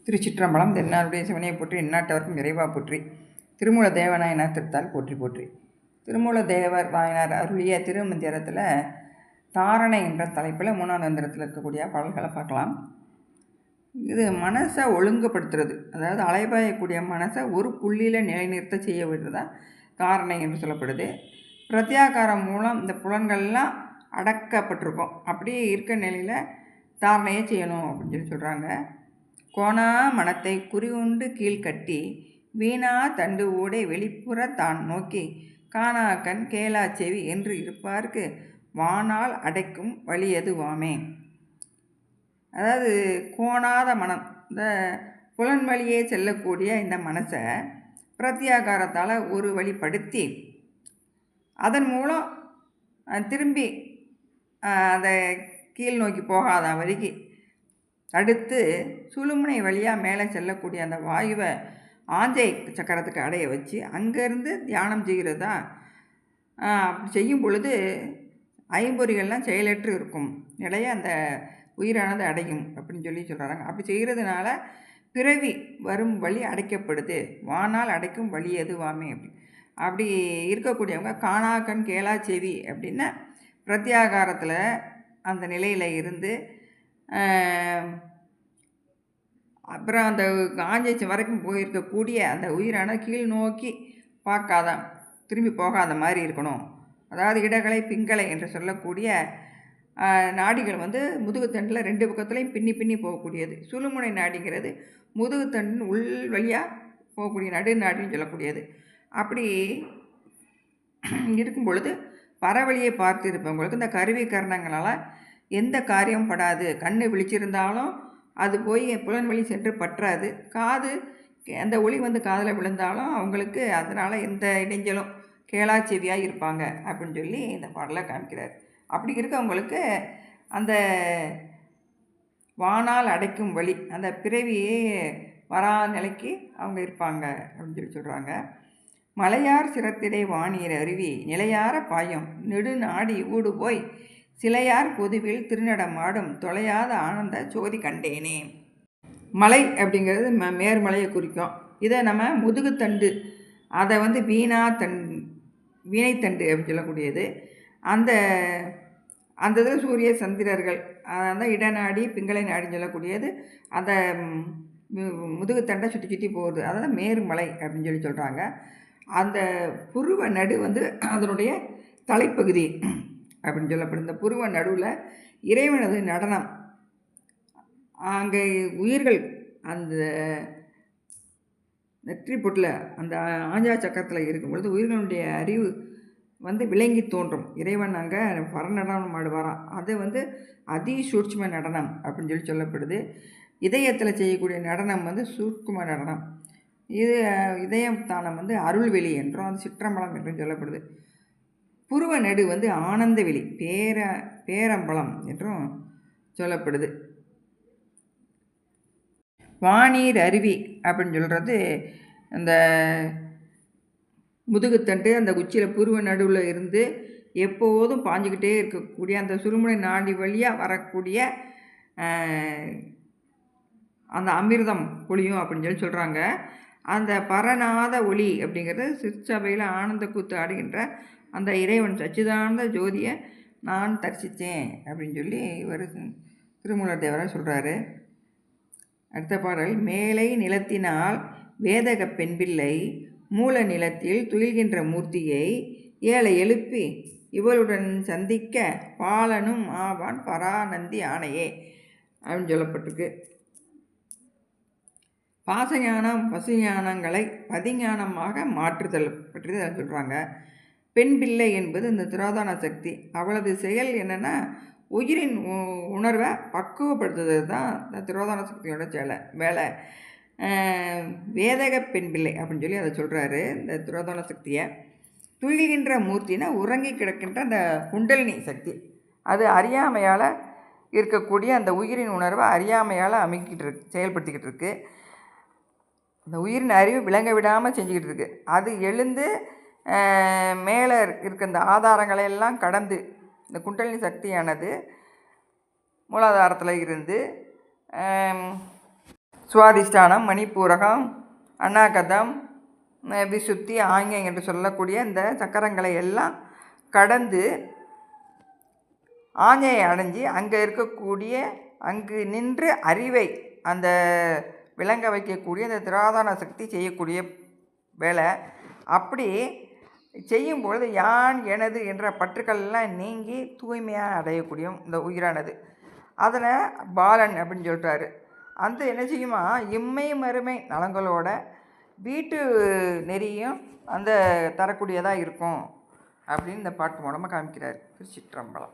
திருச்சிற்றம்பலம். தென்னாருடைய சிவனையை போற்றி, எந்நாட்டவர்க்கும் இறைவா போற்றி. திருமூல தேவநாயனார் திருத்தால் போற்றி போற்றி. திருமூல தேவர் நாயனார் அருளிய திருமந்திரத்தில் தாரணை என்ற தலைப்பில் 3ஆம் மந்திரத்தில் இருக்கக்கூடிய பாடல்களை பார்க்கலாம். இது மனசை ஒழுங்குபடுத்துறது, அதாவது அலைபாயக்கூடிய மனசை ஒரு புள்ளியில் நிலைநிறுத்த செய்ய விடுறதா தாரணை என்று சொல்லப்படுது. பிரத்யாகாரம் மூலம் இந்த புலன்கள்லாம் அடக்கப்பட்டிருக்கும். அப்படியே இருக்க நிலையில் தாரணையை செய்யணும் அப்படின்னு சொல்கிறாங்க. கோணா மனத்தை குறிவுண்டு கீழ்கட்டி வீணா தண்டு ஊடை வெளிப்புற தான் நோக்கி காணா கண் கேளா செவி என்று இருப்பார்க்கு வானால் அடைக்கும் வழியது வாமே. அதாவது கோணாத மனம், இந்த புலன் வழியே செல்லக்கூடிய இந்த மனசை பிரத்யாகாரத்தால் ஒரு வழிப்படுத்தி அதன் மூலம் திரும்பி அதை கீழ் நோக்கி போகாத வரைக்கும் தடுத்து சுழுமுனை வழியாக மேலே செல்லக்கூடிய அந்த வாயுவை ஆஞ்சை சக்கரத்துக்கு அடைய வச்சு அங்கேருந்து தியானம் செய்கிறதா. அப்படி செய்யும் பொழுது ஐம்பொறிகள்லாம் செயலற்று இருக்கும் நிலையை அந்த உயிரானது அடையும் அப்படின்னு சொல்கிறாங்க. அப்படி செய்கிறதுனால பிறவி வரும் வழி அடைக்கப்படுது. வானால் அடைக்கும் வழி எதுவாமே அப்படி இருக்கக்கூடியவங்க காணா கண் கேளா செவி அப்படின்னா பிரத்யாகாரத்தில் அந்த நிலையில் இருந்து அப்புறம் அந்த ஆஞ்சேச்சம் வரைக்கும் போயிருக்கக்கூடிய அந்த உயிரான கீழ் நோக்கி பார்க்காதான் திரும்பி போகாத மாதிரி இருக்கணும். அதாவது இடகலை பிங்களை என்று சொல்லக்கூடிய நாடிகள் முதுகுத்தண்டில் 2 பக்கத்துலேயும் பின்னி பின்னி போகக்கூடியது. சுழுமுனை நாடிங்கிறது முதுகுத்தண்டின் உள் வழியாக போகக்கூடிய நடுநாடின்னு சொல்லக்கூடியது. அப்படி இருக்கும் பொழுது பறவழியை பார்த்து இருப்பவங்களுக்கு இந்த கருவி கரணங்களால் எந்த காரியமும் படாது. கண் விழிச்சிருந்தாலும் அது போய் புலன் வழி சென்று பற்றாது. காது அந்த ஒளி காதில் விழுந்தாலும் அவங்களுக்கு அதனால் எந்த இடைஞ்சலும் கேளா செவியாக இருப்பாங்க அப்படின்னு சொல்லி இந்த பாடலை காமிக்கிறார். அப்படி இருக்கவங்களுக்கு அந்த வானால் அடைக்கும் வழி, அந்த பிறவியே வரா நிலைக்கு அவங்க இருப்பாங்க அப்படின்னு சொல்கிறாங்க. மலையார் சிரத்திடை வானீர் அருவி நிலையார பாயும் நெடுநாடி ஊடு போய் சிலையார் பொதுவில் திருநடமாடும் தொலையாத ஆனந்த ஜோதி கண்டேனே. மலை அப்படிங்கிறது மேர்மலையை குறிக்கும். இதை நம்ம முதுகுத்தண்டு, அதை வீணைத்தண்டு அப்படின்னு சொல்லக்கூடியது. அந்த இதில் சூரிய சந்திரர்கள், அந்த இடநாடி பிங்களை நாடின்னு சொல்லக்கூடியது அந்த முதுகுத்தண்டை சுற்றி சுற்றி போகுது. அதாவது மேர்மலை அப்படின்னு சொல்கிறாங்க. அந்த புருவ நடு அதனுடைய தலைப்பகுதி அப்படின்னு சொல்லப்படும். இந்த புருவ நடுவில் இறைவனது நடனம், அங்கே உயிர்கள் அந்த நெற்றி பொட்டில் அந்த ஆஞ்சா சக்கரத்தில் இருக்கும் பொழுது உயிர்களுடைய அறிவு விளங்கி தோன்றும். இறைவன் அங்கே பரநடனம் ஆடுவாராம். அது அதிசூட்சும நடனம் அப்படின்னு சொல்லப்படுது. இதயத்தில் செய்யக்கூடிய நடனம் சூட்சும நடனம். இது இதயம் தானம் அருள்வெளி என்றும் அது சிற்றம்பலம் என்றும் சொல்லப்படுது. புருவ நடு ஆனந்தவெளி பேரம்பலம் என்றும் சொல்லப்படுது. வானீர் அருவி அப்படின்னு சொல்கிறது அந்த முதுகுத்தண்டு அந்த உச்சியில் புருவ நடுவில் இருந்து எப்போதும் பாஞ்சிக்கிட்டே இருக்கக்கூடிய அந்த சுழுமுனை நாடி வழியாக வரக்கூடிய அந்த அமிர்தம் பொழியும் அப்படின்னு சொல்கிறாங்க. அந்த பரநாத ஒளி அப்படிங்கிறது சிற்சபையில் ஆனந்த கூத்து ஆடுகின்ற அந்த இறைவன் சச்சிதானந்த ஜோதியை நான் தரிசித்தேன் அப்படின்னு சொல்லி இவர் திருமூலர் தேவராக சொல்கிறாரு. அடுத்த பாடல். மேலை நிலத்தினால் வேதக பெண்பிள்ளை மூல நிலத்தில் துயில்கின்ற மூர்த்தியை ஏழை எழுப்பி இவளுடன் சந்திக்க பாலனும் ஆவான் பராநந்தி ஆணையே அப்படின்னு சொல்லப்பட்டிருக்கு. பாசஞானம் பசுஞானங்களை பதிஞானமாக மாற்றுதல் பற்றி தான் சொல்கிறாங்க. பெண் பிள்ளை என்பது இந்த திரோதான சக்தி. அவளது செயல் என்னென்னா உயிரின் உணர்வை பக்குவப்படுத்துறது தான் இந்த திரோதான சக்தியோட வேலை. வேதக பெண் பிள்ளை அப்படின்னு சொல்லி அதை சொல்கிறாரு. இந்த திரோதான சக்தியை துயில்கின்ற மூர்த்தினா உறங்கி கிடக்கின்ற அந்த குண்டலினி சக்தி. அது அறியாமையால் இருக்கக்கூடிய அந்த உயிரின் உணர்வை அறியாமையால் செயல்படுத்திக்கிட்டு இருக்கு. அந்த உயிரின் அறிவு விளங்க விடாமல் செஞ்சுக்கிட்டு இருக்கு. அது எழுந்து மேலே இருக்க இந்த ஆதாரங்களையெல்லாம் கடந்து இந்த குண்டலினி சக்தியானது மூலாதாரத்தில் இருந்து சுவாதிஷ்டானம், மணிப்பூரகம், அநாகதம், விசுத்தி, ஆங்யம் என்று சொல்லக்கூடிய இந்த சக்கரங்களை எல்லாம் கடந்து ஆஞ்சையை அடைஞ்சி அங்கே இருக்கக்கூடிய அங்கு நின்று அறிவை அந்த விளங்க வைக்கக்கூடிய அந்த திராதான சக்தி செய்யக்கூடிய வேலை. அப்படி செய்யும்பொழுது யான் எனது என்ற பற்றுக்கள்லாம் நீங்கி தூய்மையாக அடையக்கூடிய இந்த உயிரானது அதனை பாலன் அப்படின்னு சொல்லிட்டாரு. அந்த என்ன செய்யுமா இம்மை மறுமை நலங்களோட வீட்டு நெறியும் அந்த தரக்கூடியதாக இருக்கும் அப்படின்னு இந்த பாட்டு மூலமாக காமிக்கிறார். திருச்சிற்றம்பலம்.